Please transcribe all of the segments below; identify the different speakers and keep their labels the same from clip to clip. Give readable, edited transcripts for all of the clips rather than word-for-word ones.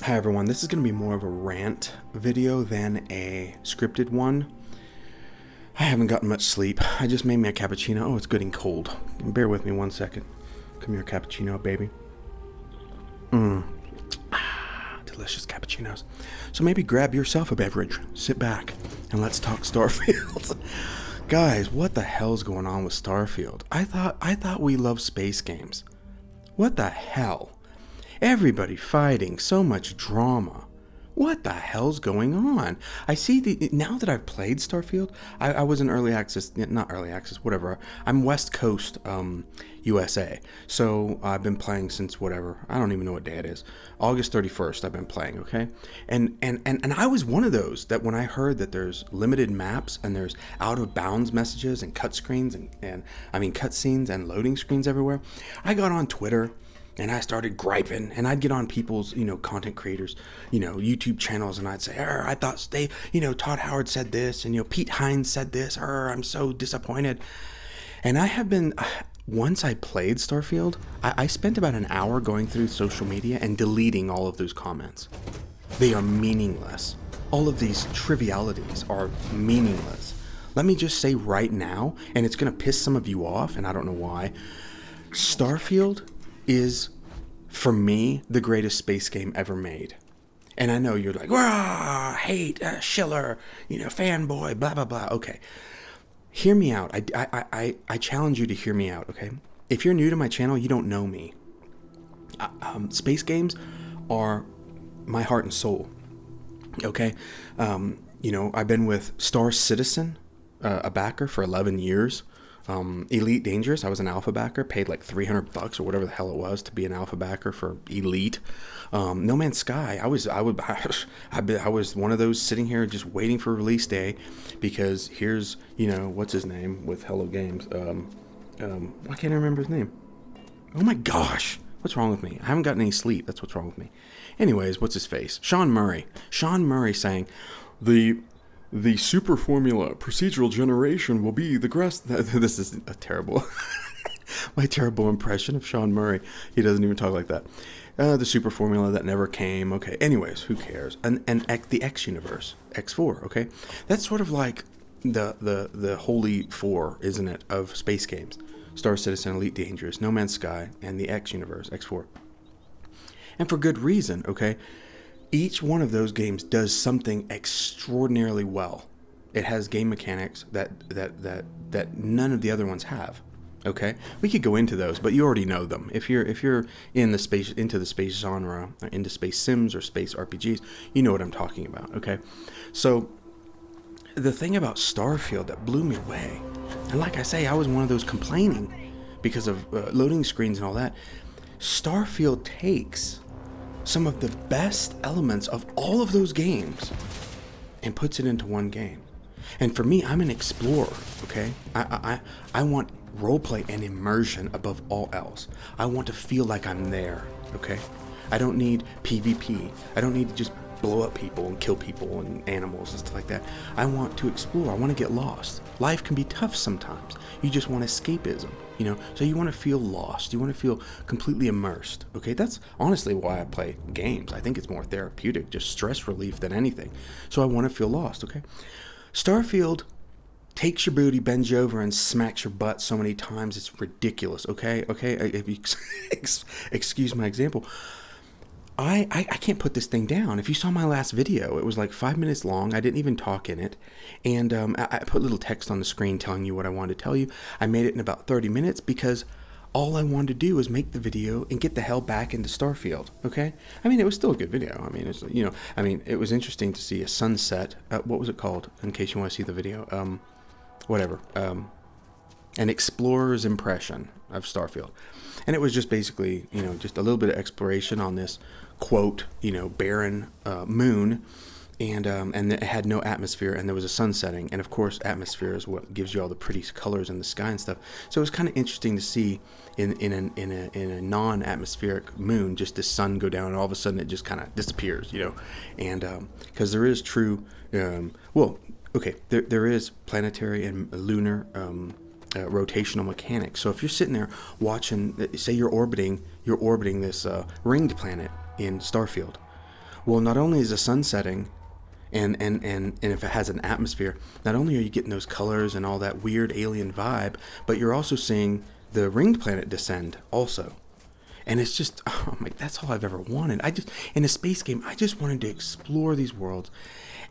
Speaker 1: Hi everyone, this is going to be more of a rant video than a scripted one. I haven't gotten much sleep. I just made me a cappuccino. Oh, it's getting cold. Bear with me one second. Come here, cappuccino, baby. Delicious cappuccinos. So maybe grab yourself a beverage, sit back, and let's talk Starfield. Guys, what the hell's going on with Starfield? I thought we loved space games. What the hell? Everybody fighting, so much drama. What the hell's going on? I see now that I've played Starfield, I was in early access, not early access, whatever. I'm West Coast, USA. So I've been playing since whatever. I don't even know what day it is. August 31st I've been playing, okay? And I was one of those that when I heard that there's limited maps and there's out of bounds messages and cut screens and cutscenes and loading screens everywhere, I got on Twitter and I started griping, and I'd get on people's, content creators, YouTube channels, and I'd say, I thought Todd Howard said this, and, Pete Hines said this, I'm so disappointed. And I have been, once I played Starfield, I spent about an hour going through social media and deleting all of those comments. They are meaningless. All of these trivialities are meaningless. Let me just say right now, and it's going to piss some of you off, and I don't know why, Starfield is, for me, the greatest space game ever made. And I know you're like, rah, hate, Schiller, fanboy, blah, blah, blah. Okay. Hear me out. I challenge you to hear me out, okay? If you're new to my channel, you don't know me. Space games are my heart and soul, okay? I've been with Star Citizen, a backer, for 11 years. Elite Dangerous, I was an alpha backer, paid like $300 or whatever the hell it was to be an alpha backer for Elite. No Man's Sky, I was one of those sitting here just waiting for release day, because here's, what's his name with Hello Games? Why can't I remember his name? Oh my gosh, what's wrong with me? I haven't gotten any sleep, that's what's wrong with me. Anyways, what's his face? Sean Murray saying, the super formula procedural generation will be the grass. This is a terrible, my terrible impression of Sean Murray. He doesn't even talk like that. The super formula that never came. Okay. Anyways, who cares? And the X universe, X4. Okay, that's sort of like the holy four, isn't it, of space games? Star Citizen, Elite Dangerous, No Man's Sky, and the X universe, X4. And for good reason. Okay. Each one of those games does something extraordinarily well. It has game mechanics that none of the other ones have. Okay, we could go into those, but you already know them. If you're in the space, into the space genre, into space sims or space RPGs, you know what I'm talking about. Okay, so the thing about Starfield that blew me away, and like I say, I was one of those complaining because of loading screens and all that. Starfield takes some of the best elements of all of those games and puts it into one game. And for me, I'm an explorer, okay? I want roleplay and immersion above all else. I want to feel like I'm there, okay? I don't need PvP. I don't need to just blow up people and kill people and animals and stuff like that. I want to explore. I want to get lost. Life can be tough sometimes. You just want escapism, so you want to feel lost. You want to feel completely immersed, okay? That's honestly why I play games. I think it's more therapeutic, just stress relief than anything. So I want to feel lost, okay? Starfield takes your booty, bends you over, and smacks your butt so many times it's ridiculous, okay? Okay, if you excuse my example. I can't put this thing down. If you saw my last video, it was like 5 minutes long. I didn't even talk in it. And I put little text on the screen telling you what I wanted to tell you. I made it in about 30 minutes because all I wanted to do was make the video and get the hell back into Starfield, okay? It was still a good video. It was interesting to see a sunset. What was it called, in case you want to see the video? An explorer's impression of Starfield. And it was just basically, just a little bit of exploration on this, quote, barren moon, and it had no atmosphere, and there was a sun setting, and of course atmosphere is what gives you all the pretty colors in the sky and stuff. So it was kind of interesting to see in a non-atmospheric moon just the sun go down, and all of a sudden it just kind of disappears, and because there is true, there is planetary and lunar rotational mechanics. So if you're sitting there watching, say you're orbiting this ringed planet in Starfield, Well, not only is the sun setting, and if it has an atmosphere, not only are you getting those colors and all that weird alien vibe, but you're also seeing the ringed planet descend also. And it's just, oh my, that's all I've ever wanted. In a space game, I just wanted to explore these worlds.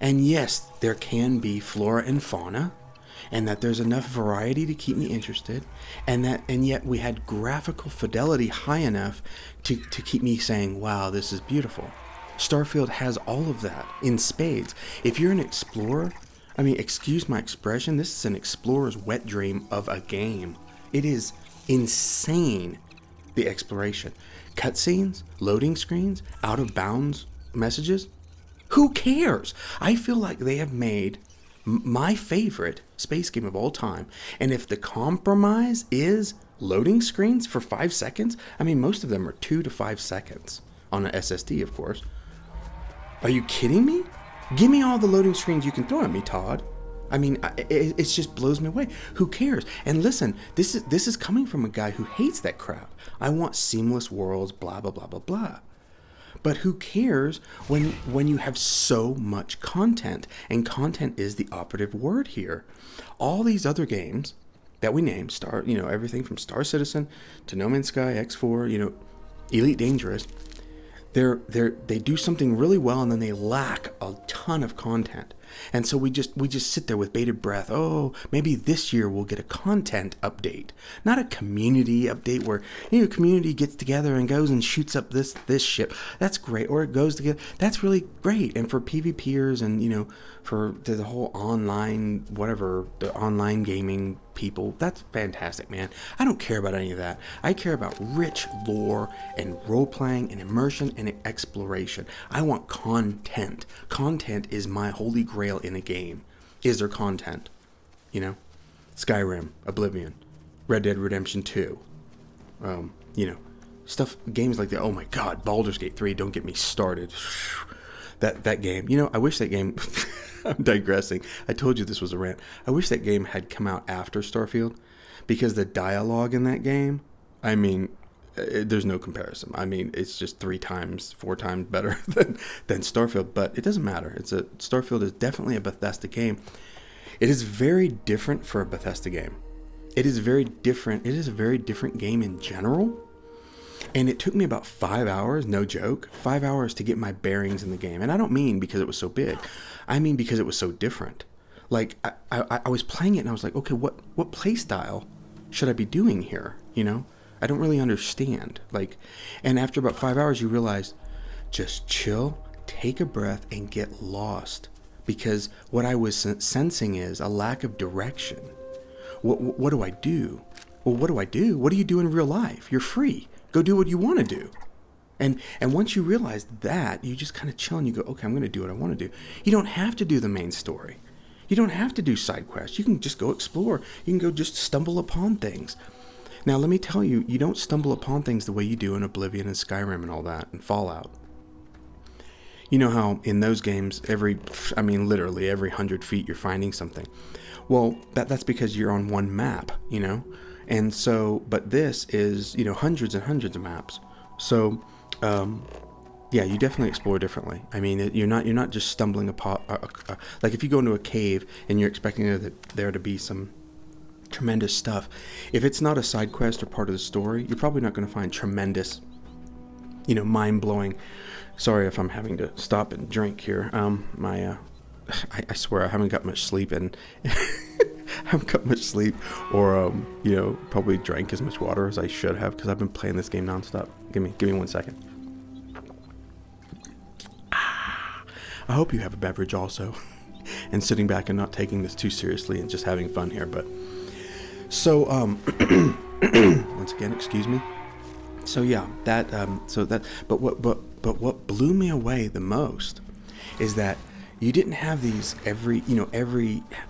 Speaker 1: And yes, there can be flora and fauna, and that there's enough variety to keep me interested, and yet we had graphical fidelity high enough to keep me saying, wow, this is beautiful. Starfield has all of that in spades. If you're an explorer, I mean, excuse my expression, this is an explorer's wet dream of a game. It is insane, the exploration. Cutscenes, loading screens, out of bounds messages. Who cares? I feel like they have made my favorite space game of all time. And if the compromise is loading screens for 5 seconds, I mean, most of them are 2 to 5 seconds on an SSD, of course. Are you kidding me? Give me all the loading screens you can throw at me, Todd. I mean, it just blows me away. Who cares? And listen, this is coming from a guy who hates that crap. I want seamless worlds, blah, blah, blah, blah, blah. But who cares when you have so much content? And content is the operative word here. All these other games that we named, everything from Star Citizen to No Man's Sky, X4, Elite Dangerous, they do something really well, and then they lack a ton of content. And so we just sit there with bated breath. Oh, maybe this year we'll get a content update, not a community update where community gets together and goes and shoots up this ship. That's great, or it goes together. That's really great. And for PvPers and for the whole online the online gaming people, that's fantastic, man. I don't care about any of that. I care about rich lore and role playing and immersion and exploration. I want content. Content is my holy grail in a game. Is there content? Skyrim, Oblivion, Red Dead Redemption 2, games like that. Oh my God, Baldur's Gate 3, don't get me started. That game, I wish that game, I'm digressing. I told you this was a rant. I wish that game had come out after Starfield, because the dialogue in that game, I mean, there's no comparison. I mean, it's just 3 times, 4 times better than Starfield, but it doesn't matter. Starfield is definitely a Bethesda game. It is very different for a Bethesda game. It is very different. It is a very different game in general. And it took me about 5 hours, no joke, 5 hours to get my bearings in the game. And I don't mean because it was so big. I mean because it was so different. Like, I was playing it and I was like, okay, what play style should I be doing here? I don't really understand. And after about 5 hours, you realize, just chill, take a breath, and get lost. Because what I was sensing is a lack of direction. What do I do? Well, what do I do? What do you do in real life? You're free. Go do what you want to do. And once you realize that, you just kind of chill and you go, okay, I'm going to do what I want to do. You don't have to do the main story. You don't have to do side quests. You can just go explore. You can go just stumble upon things. Now, let me tell you, you don't stumble upon things the way you do in Oblivion and Skyrim and all that, and Fallout. You know how in those games, literally every 100 feet you're finding something. Well, that's because you're on one map, And so, but this is, hundreds and hundreds of maps. So, you definitely explore differently. I mean, you're not just stumbling upon, like if you go into a cave and you're expecting there to be some tremendous stuff. If it's not a side quest or part of the story, you're probably not going to find tremendous, mind-blowing. Sorry if I'm having to stop and drink here. I swear I haven't got much sleep and or probably drank as much water as I should have, because I've been playing this game nonstop. Give me 1 second. I hope you have a beverage also, and sitting back and not taking this too seriously and just having fun here. But so once again, excuse me. So yeah, but what blew me away the most is that you didn't have these every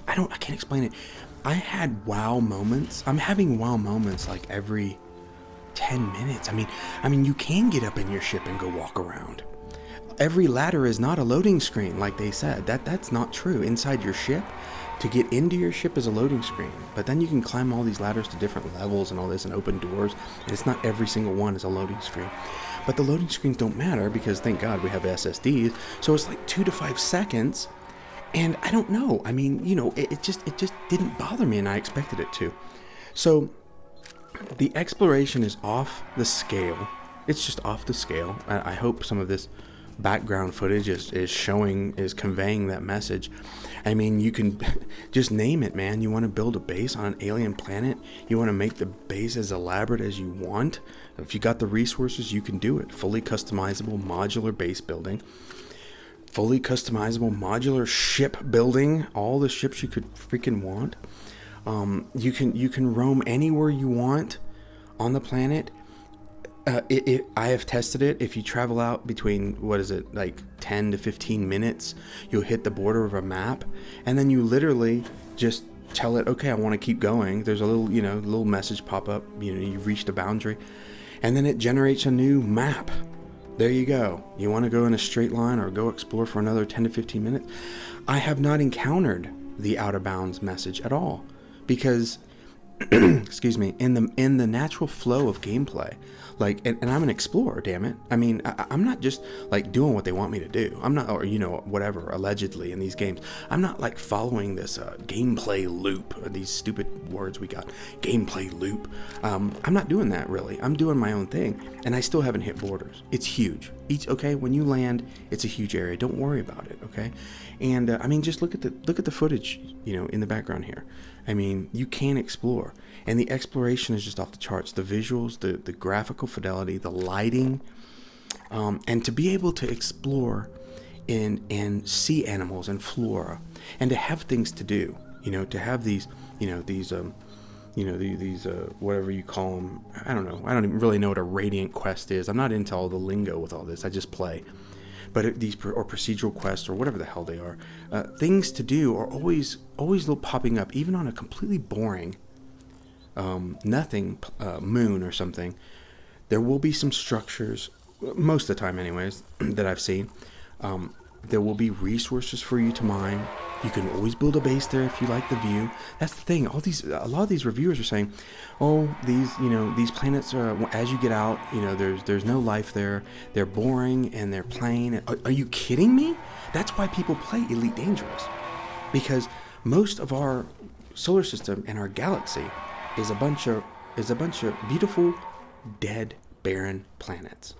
Speaker 1: I can't explain it. I had wow moments. I'm having wow moments like every 10 minutes. I mean you can get up in your ship and go walk around. Every ladder is not a loading screen like they said. That's not true. Inside your ship, To get into your ship is a loading screen, but then you can climb all these ladders to different levels and all this and open doors, and it's not every single one is a loading screen. But the loading screens don't matter because thank God we have SSDs, so it's like 2 to 5 seconds, and I don't know. I mean, it just didn't bother me, and I expected it to. So the exploration is off the scale. It's just off the scale. I hope some of this background footage is conveying that message. I mean, you can just name it, man. You want to build a base on an alien planet, you want to make the base as elaborate as you want. If you got the resources, you can do it. Fully customizable modular base building, fully customizable modular ship building, all the ships you could freaking want. You can roam anywhere you want on the planet. I have tested it. If you travel out between, like 10 to 15 minutes, you'll hit the border of a map, and then you literally just tell it, okay, I want to keep going. There's a little message pop up, you've reached a boundary, and then it generates a new map. There you go. You want to go in a straight line or go explore for another 10 to 15 minutes? I have not encountered the out of bounds message at all because excuse me, in the natural flow of gameplay, like, and I'm an explorer, damn it. I mean, I'm not just like doing what they want me to do. I'm not, or whatever, allegedly in these games. I'm not like following this gameplay loop, or these stupid words we got, gameplay loop. I'm not doing that really. I'm doing my own thing, and I still haven't hit borders. It's huge. Okay, when you land, it's a huge area. Don't worry about it, okay? And I mean, just look at the footage, in the background here. I mean, you can explore, and the exploration is just off the charts. The visuals, the graphical fidelity, the lighting, and to be able to explore and see animals and flora, and to have things to do, to have these whatever you call them. I don't know. I don't even really know what a radiant quest is. I'm not into all the lingo with all this. I just play. But these or procedural quests or whatever the hell they are, things to do are always popping up, even on a completely boring, nothing moon or something. There will be some structures, most of the time, anyways, that I've seen. There will be resources for you to mine. You can always build a base there if you like the view. That's the thing. A lot of these reviewers are saying, "Oh, these planets are, as you get out, there's no life there. They're boring and they're plain." Are you kidding me? That's why people play Elite Dangerous, because most of our solar system and our galaxy is a bunch of beautiful, dead, barren planets.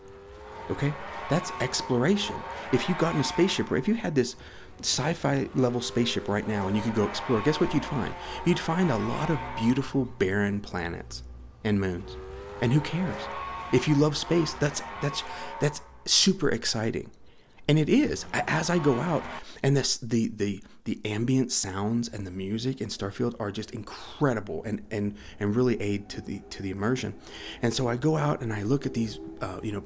Speaker 1: Okay, that's exploration. If you got in a spaceship, or if you had this sci-fi level spaceship right now and you could go explore, guess what you'd find? You'd find a lot of beautiful barren planets and moons. And who cares? If you love space, that's super exciting. And it is. As I go out, and the ambient sounds and the music in Starfield are just incredible and really aid to the immersion. And so I go out and I look at these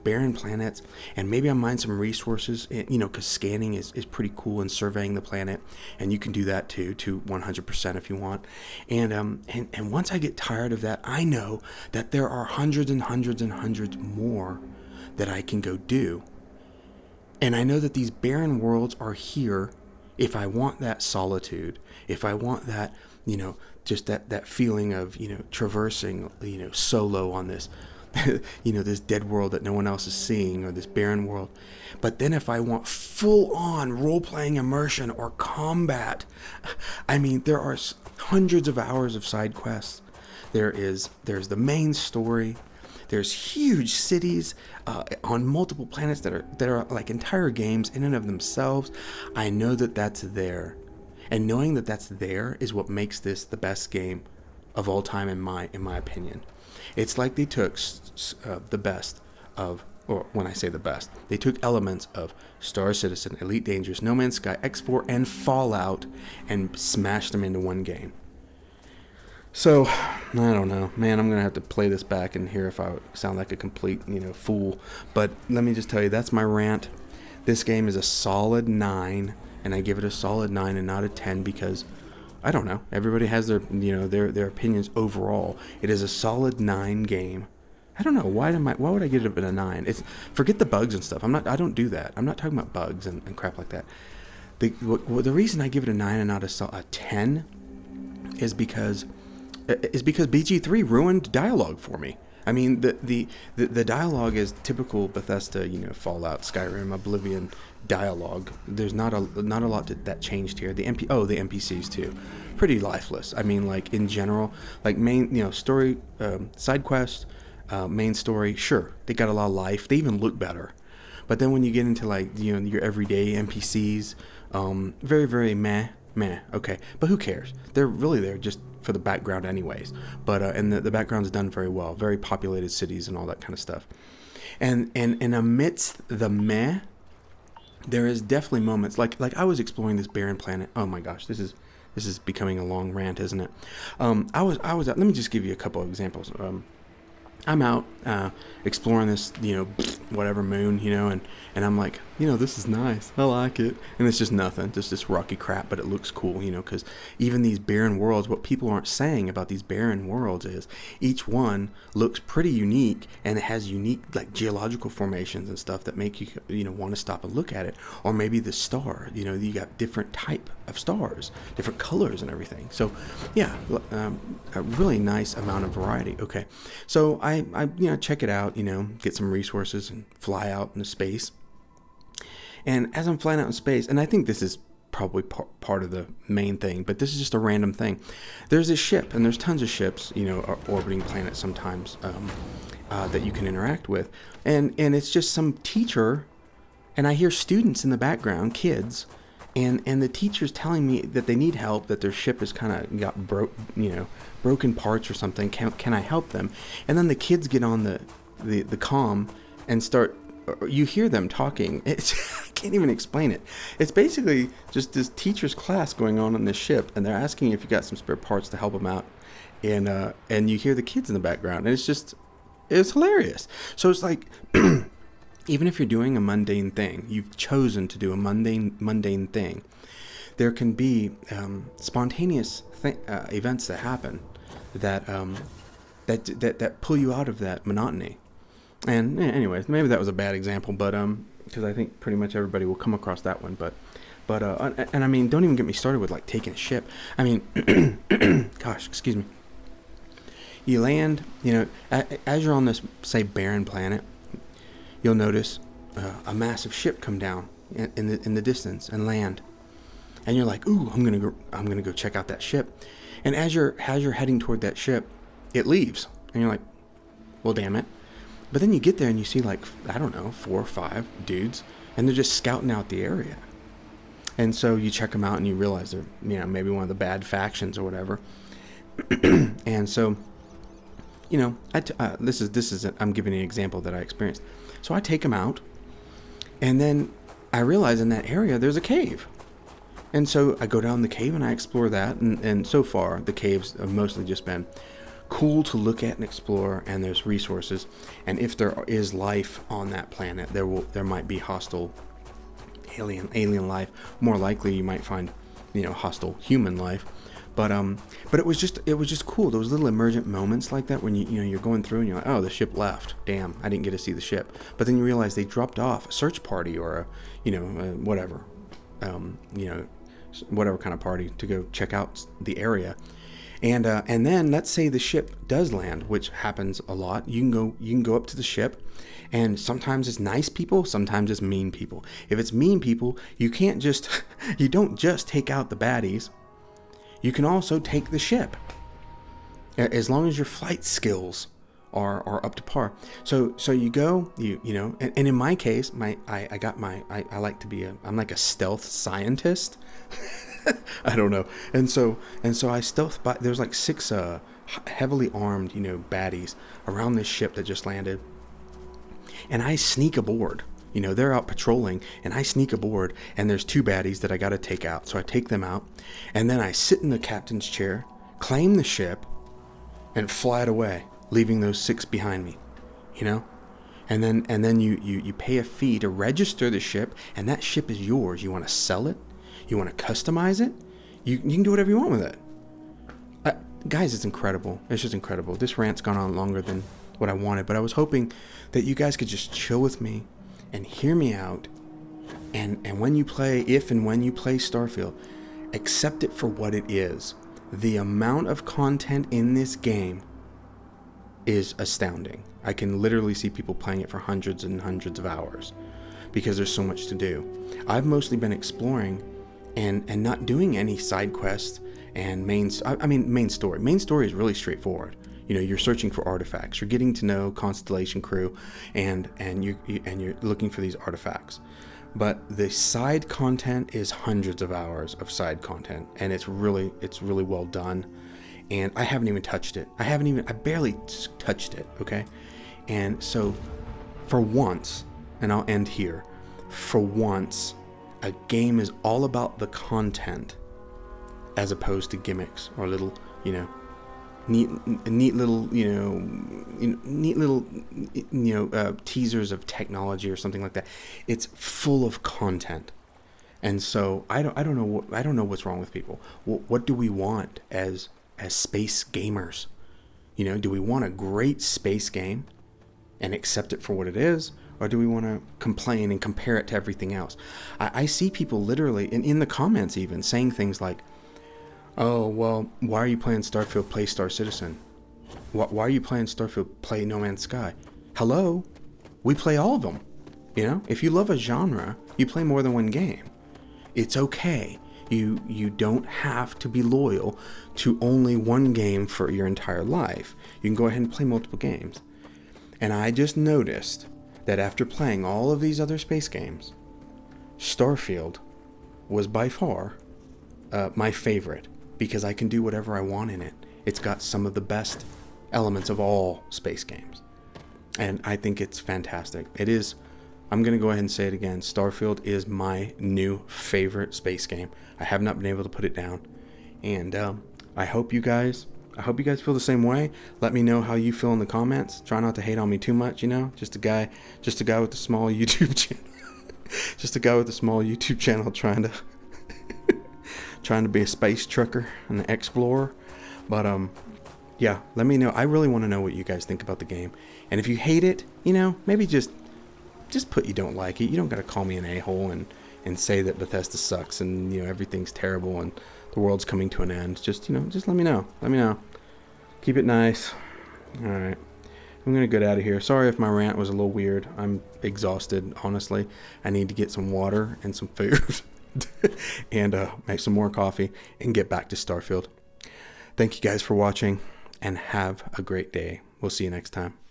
Speaker 1: barren planets, and maybe I mine some resources, because scanning is pretty cool, and surveying the planet, and you can do that too to 100% if you want. And once I get tired of that, I know that there are hundreds and hundreds and hundreds more that I can go do. And I know that these barren worlds are here if I want that solitude, if I want that, just that feeling of, traversing, solo on this, this dead world that no one else is seeing, or this barren world. But then if I want full-on role-playing immersion or combat, I mean, there are hundreds of hours of side quests. There's the main story. There's huge cities on multiple planets that are like entire games in and of themselves. I know that that's there, and knowing that that's there is what makes this the best game of all time in my opinion. It's like they took the best of, or when I say the best, they took elements of Star Citizen, Elite Dangerous, No Man's Sky, X4, and Fallout, and smashed them into one game. So, I don't know, man, I'm going to have to play this back and hear if I sound like a complete, fool. But let me just tell you, that's my rant. This game is a solid 9, and I give it a solid 9 and not a 10 because, I don't know, everybody has their, their opinions overall. It is a solid 9 game. I don't know, why would I give it a 9? Forget the bugs and stuff. I don't do that. I'm not talking about bugs and crap like that. The reason I give it a 9 and not a 10 is because BG3 ruined dialogue for me. I mean, the dialogue is typical Bethesda, Fallout, Skyrim, Oblivion dialogue. There's not a lot that changed here. The NPCs too, pretty lifeless. I mean, like in general, like main, story, side quest, main story. Sure, they got a lot of life. They even look better. But then when you get into like your everyday NPCs, very very meh. Okay, but who cares? They're really there just for the background anyways. But and the background's done very well, very populated cities and all that kind of stuff. And amidst the meh, there is definitely moments like I was exploring this barren planet. Oh my gosh, this is becoming a long rant, isn't it? I was out, let me just give you a couple of examples. I'm out exploring this, whatever moon, and I'm like, this is nice. I like it. And it's just nothing, just this rocky crap, but it looks cool, because even these barren worlds, what people aren't saying about these barren worlds is each one looks pretty unique, and it has unique like geological formations and stuff that make you, want to stop and look at it. Or maybe the star, you got different type of stars, different colors and everything. So yeah, a really nice amount of variety. Okay. So I check it out, get some resources and fly out into space. And as I'm flying out in space, and I think this is probably part of the main thing, but this is just a random thing. There's this ship, and there's tons of ships, orbiting planets sometimes that you can interact with. And it's just some teacher, and I hear students in the background, kids, and the teacher's telling me that they need help, that their ship has kind of got broken parts or something. Can I help them? And then the kids get on the comm and start. You hear them talking. I can't even explain it. It's basically just this teacher's class going on this ship, and they're asking if you got some spare parts to help them out. And you hear the kids in the background, and it's hilarious. So it's like. Even if you're doing a mundane thing, you've chosen to do a mundane thing, there can be spontaneous events that happen that pull you out of that monotony. And anyways, maybe that was a bad example, but because I think pretty much everybody will come across that one. But and I mean, don't even get me started with like taking a ship. I mean, gosh, excuse me. You land, as you're on this say barren planet. You'll notice a massive ship come down in the distance and land, and you're like, "Ooh, I'm gonna go check out that ship." And as you're heading toward that ship, it leaves, and you're like, "Well, damn it!" But then you get there and you see like 4 or 5 dudes, and they're just scouting out the area. And so you check them out and you realize they're maybe one of the bad factions or whatever. And so, this is I'm giving an example that I experienced. So I take them out, and then I realize in that area there's a cave. And so I go down the cave and I explore that, and so far the caves have mostly just been cool to look at and explore, and there's resources. And if there is life on that planet, there might be hostile alien life. More likely you might find hostile human life. But it was just cool. Those little emergent moments like that when you're going through and you're like, oh, the ship left. Damn, I didn't get to see the ship. But then you realize they dropped off a search party or whatever kind of party to go check out the area. And then let's say the ship does land, which happens a lot. You can go up to the ship, and sometimes it's nice people, sometimes it's mean people. If it's mean people, you don't just take out the baddies. You can also take the ship, as long as your flight skills are up to par. So you go, and in my case, I like to be I'm like a stealth scientist. I don't know. And so I stealth by, there's like 6 heavily armed, baddies around this ship that just landed. And I sneak aboard. They're out patrolling, and I sneak aboard, and there's 2 baddies that I got to take out. So I take them out, and then I sit in the captain's chair, claim the ship, and fly it away, leaving those 6 behind me. And then you pay a fee to register the ship, and that ship is yours. You want to sell it? You want to customize it? You can do whatever you want with it. Guys, it's incredible. It's just incredible. This rant's gone on longer than what I wanted, but I was hoping that you guys could just chill with me and hear me out And when you play, if and when you play Starfield, accept it for what it is. The amount of content in this game is astounding. I can literally see people playing it for hundreds and hundreds of hours because there's so much to do. I've mostly been exploring and not doing any side quests and main story. Main story is really straightforward. You know, you're searching for artifacts. You're getting to know Constellation crew, and you're looking for these artifacts. But the side content is hundreds of hours of side content, and it's really well done. And I haven't even touched it. I barely touched it. Okay, and so for once, and I'll end here. For once, a game is all about the content, as opposed to gimmicks or little, neat little teasers of technology or something like that. It's full of content, and so I don't know what's wrong with people. What do we want as space gamers? Do we want a great space game and accept it for what it is, or do we want to complain and compare it to everything else? I see people literally in the comments even saying things like, "Oh, well, why are you playing Starfield? Play Star Citizen. Why are you playing Starfield? Play No Man's Sky." Hello? We play all of them. If you love a genre, you play more than one game. It's okay. You don't have to be loyal to only one game for your entire life. You can go ahead and play multiple games. And I just noticed that after playing all of these other space games, Starfield was by far my favorite, because I can do whatever I want in it. It's got some of the best elements of all space games, and I think it's fantastic. It is. I'm going to go ahead and say it again. Starfield is my new favorite space game. I have not been able to put it down, and I hope you guys feel the same way. Let me know how you feel in the comments. Try not to hate on me too much. Just a guy with a small YouTube channel. Just a guy with a small YouTube channel trying to be a space trucker and an explorer. But yeah, let me know. I really want to know what you guys think about the game. And if you hate it, maybe just put you don't like it. You don't got to call me an a-hole and say that Bethesda sucks and everything's terrible and the world's coming to an end. Just let me know. Keep it nice. All right, I'm gonna get out of here. Sorry if my rant was a little weird. I'm exhausted, honestly. I need to get some water and some food and make some more coffee and get back to Starfield. Thank you guys for watching, and have a great day. We'll see you next time.